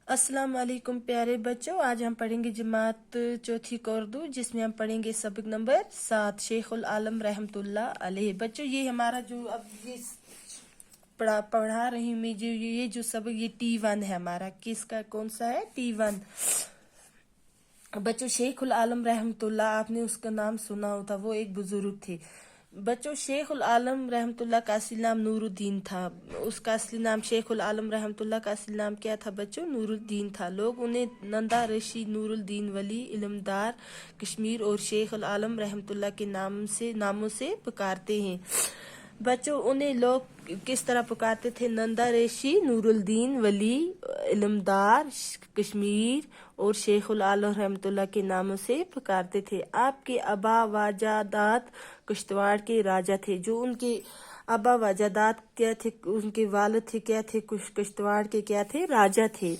अस्सलाम वालेकुम प्यारे बच्चों, आज हम पढ़ेंगे जमात चौथी को उर्दू, जिसमें हम पढ़ेंगे सबक नंबर 7 शेखुल आलम रहमतुल्लाह अलैह। बच्चों ये हमारा जो अब ये पढ़ा रही हूँ मैं, जो ये जो सबक ये T1 है हमारा। किसका कौन सा है? T1। बच्चों शेखुल आलम रहमतुल्लाह, आपने उसका नाम सुना होता, वो एक बुजुर्ग थे। बच्चों शेखुल आलम रहमतुल्लाह का असली नाम नूरुद्दीन था। उसका असली नाम शेखुल आलम रहमतुल्लाह का असली नाम क्या था बच्चों? नूरुद्दीन था। लोग उन्हें नंदा रशी, नूरुद्दीन वली, इल्मदार कश्मीर और शेखुल आलम रहमतुल्लाह के नामों से पुकारते हैं। बच्चों उन्हें लोग किस तरह पुकारते थे? नंदा रेशी, नूरुद्दीन वली, इल्मदार कश्मीर और शेखुल आलम रहमतुल्लाह के नामों से पुकारते थे। आपके अबा वाजादात किश्तवाड़ के राजा थे। जो उनके अबा वाजादात क्या थे? उनके वालिद थे क्या थे? किश्तवाड़ के क्या थे? राजा थे,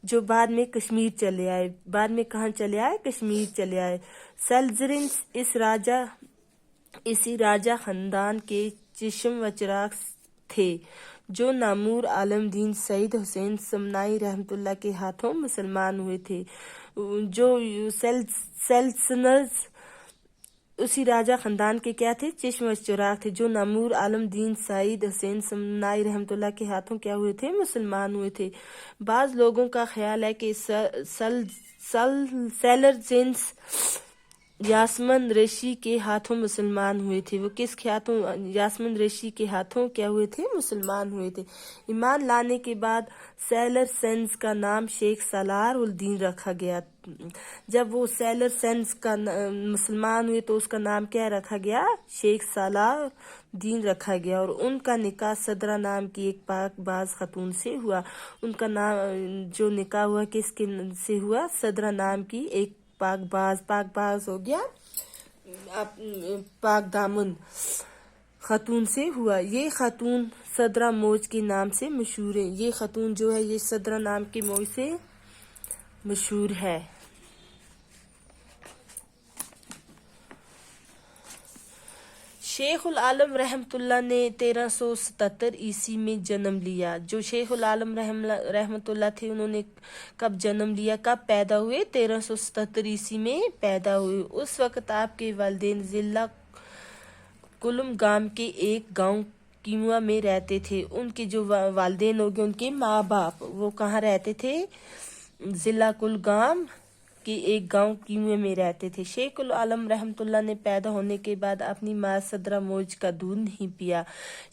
जो बाद में कश्मीर चले आए। बाद में कहाँ चले आए? कश्मीर चले आए। सलजरिन इसी राजा खानदान के चिश्म व चिराग थे, जो नामूर आलम दीन सईद हुसैन समनाई रहमतुल्लाह के हाथों मुसलमान हुए थे। जो सेल्सनस उसी राजा खानदान के क्या थे? चिश्म व चिराग थे, जो नामूर आलम दीन सईद हुसैन समनाई रहमतुल्लाह के हाथों क्या हुए थे? मुसलमान हुए थे। बाज लोगों का ख्याल है कि सेलरजेंस यासमन रेशी के हाथों मुसलमान हुए थे। वो किसके हाथों? यासमन रेशी के हाथों क्या हुए थे? मुसलमान हुए थे। ईमान लाने के बाद सैलर सेंस का नाम शेख सलार उल दीन रखा गया। जब वो सैलर सेंस का मुसलमान हुए तो उसका नाम क्या रखा गया? शेख सलार दीन रखा गया। और उनका निकाह सदरा नाम की एक पाकबाज खतून से हुआ। उनका नाम जो निकाह हुआ किसके से हुआ? सदरा नाम की एक पाकबाज हो गया, पाक दामन खतून से हुआ। ये खतून सदरा मौज के नाम से मशहूर है। ये खतून जो है ये सदरा नाम के मौज से मशहूर है। शेखुल आलम रहमतुल्लाह ने 1377 ईस्वी में जन्म लिया। जो शेखुल आलम रहमतुल्लाह थे, उन्होंने कब जन्म लिया, कब पैदा हुए? 1377 ईस्वी में पैदा हुए। उस वक्त आपके वालिदैन जिला कुलमगाम के एक गांव कीमुआ में रहते थे। उनके जो वालिदैन हो गए, उनके माँ बाप, वो कहाँ रहते थे? जिला कुलगाम कि एक गांव कीमुए में रहते थे। शेखुल आलम रहमतुल्लाह ने पैदा होने के बाद अपनी माँ सदरा मौज का दूध नहीं पिया।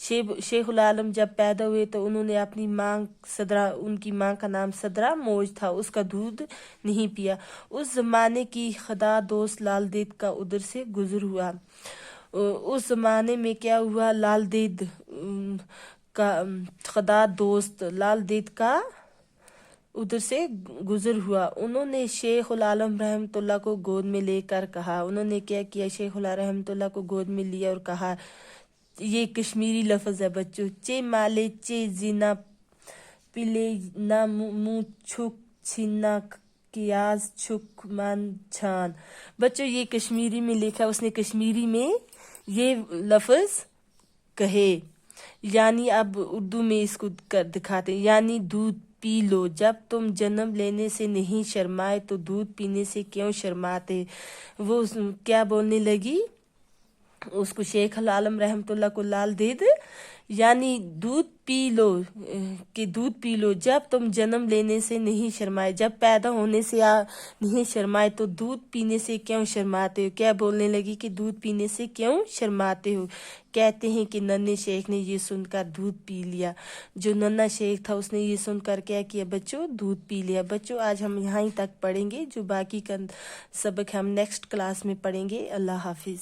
शेखुल आलम जब पैदा हुए तो उन्होंने अपनी माँ सदरा, उनकी माँ का नाम सदरा मौज था, उसका दूध नहीं पिया। उस जमाने की खदा दोस्त लाल देद का उधर से गुजर हुआ। उस जमाने में क्या हुआ? लाल देद का खदा दोस्त लाल देद का उधर से गुजर हुआ। उन्होंने शेखुल आलम रहमतुल्लाह को गोद में लेकर कहा। उन्होंने क्या किया? शेखुल आलम रहमतुल्लाह को गोद में लिया और कहा, ये कश्मीरी लफ्ज है बच्चों, चे माले चे जिना पिले ना मुँह छुक छिना कियाज छुक मान छान। बच्चों ये कश्मीरी में लिखा, उसने कश्मीरी में ये लफ्ज कहे। यानी अब उर्दू में इसको कर दिखाते, यानी दूध पी लो, जब तुम जन्म लेने से नहीं शर्माए तो दूध पीने से क्यों शर्माते? वो क्या बोलने लगी? उसको शेखुल आलम रहमतुल्लाह को लाल देद यानी दूध पी लो, कि दूध पी लो, जब तुम जन्म लेने से नहीं शर्माए, जब पैदा होने से नहीं शर्माए तो दूध पीने से क्यों शर्माते हो? क्या बोलने लगी कि दूध पीने से क्यों शर्माते हो? कहते हैं कि नन्हे शेख ने ये सुनकर दूध पी लिया। जो नन्हा शेख था उसने ये सुनकर क्या किया बच्चों? दूध पी लिया। बच्चों आज हम यहाँ तक पढ़ेंगे, जो बाकी का सबक हम नेक्स्ट क्लास में पढ़ेंगे। अल्लाह हाफिज।